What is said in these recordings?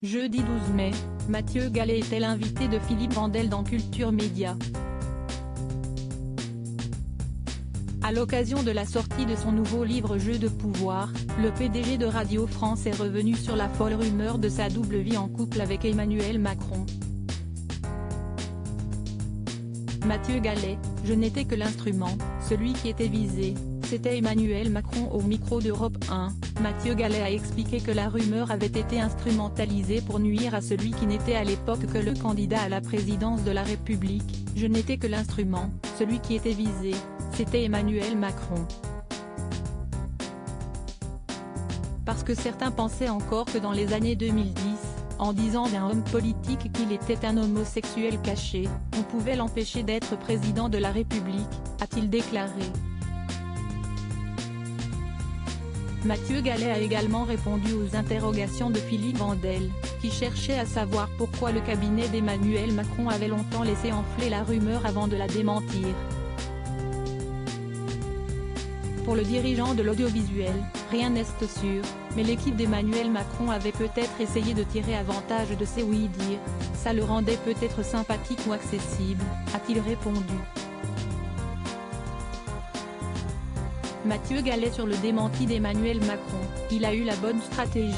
Jeudi 12 mai, Mathieu Gallet était l'invité de Philippe Vandel dans Culture Média. À l'occasion de la sortie de son nouveau livre Jeu de pouvoir, le PDG de Radio France est revenu sur la folle rumeur de sa double vie en couple avec Emmanuel Macron. Mathieu Gallet: je n'étais que l'instrument, celui qui était visé, c'était Emmanuel Macron. Au micro d'Europe 1, Mathieu Gallet a expliqué que la rumeur avait été instrumentalisée pour nuire à celui qui n'était à l'époque que le candidat à la présidence de la République. Je n'étais que l'instrument, celui qui était visé, c'était Emmanuel Macron. Parce que certains pensaient encore que dans les années 2010, en disant d'un homme politique qu'il était un homosexuel caché, on pouvait l'empêcher d'être président de la République, a-t-il déclaré. Mathieu Gallet a également répondu aux interrogations de Philippe Vandel, qui cherchait à savoir pourquoi le cabinet d'Emmanuel Macron avait longtemps laissé enfler la rumeur avant de la démentir. Pour le dirigeant de l'audiovisuel, rien n'est sûr, mais l'équipe d'Emmanuel Macron avait peut-être essayé de tirer avantage de ses oui-dire, ça le rendait peut-être sympathique ou accessible, a-t-il répondu. Mathieu Gallet sur le démenti d'Emmanuel Macron: il a eu la bonne stratégie.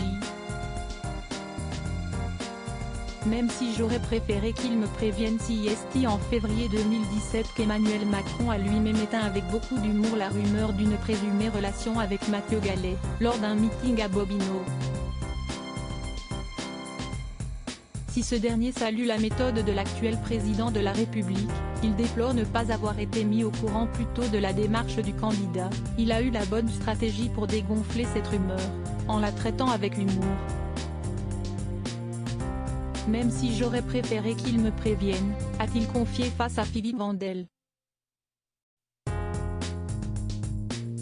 Même si j'aurais préféré qu'il me prévienne CIST en février 2017 qu'Emmanuel Macron a lui-même éteint avec beaucoup d'humour la rumeur d'une présumée relation avec Mathieu Gallet, lors d'un meeting à Bobino. Si ce dernier salue la méthode de l'actuel président de la République, il déplore ne pas avoir été mis au courant plus tôt de la démarche du candidat. Il a eu la bonne stratégie pour dégonfler cette rumeur, en la traitant avec humour. Même si j'aurais préféré qu'il me prévienne, a-t-il confié face à Philippe Vandel.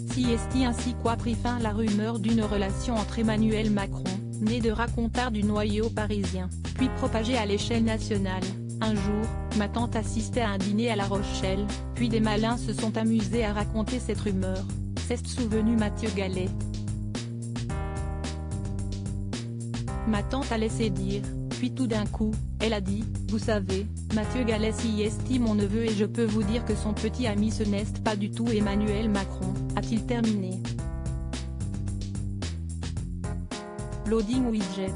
CIST ainsi quoi prit fin la rumeur d'une relation entre Emmanuel Macron, né de racontars du noyau parisien, puis propagée à l'échelle nationale. Un jour, ma tante assistait à un dîner à La Rochelle, puis des malins se sont amusés à raconter cette rumeur, s'est souvenu Mathieu Gallet. Ma tante a laissé dire, puis tout d'un coup, elle a dit: vous savez, Mathieu Gallet CIST mon neveu et je peux vous dire que son petit ami ce n'est pas du tout Emmanuel Macron, a-t-il terminé. Loading widget.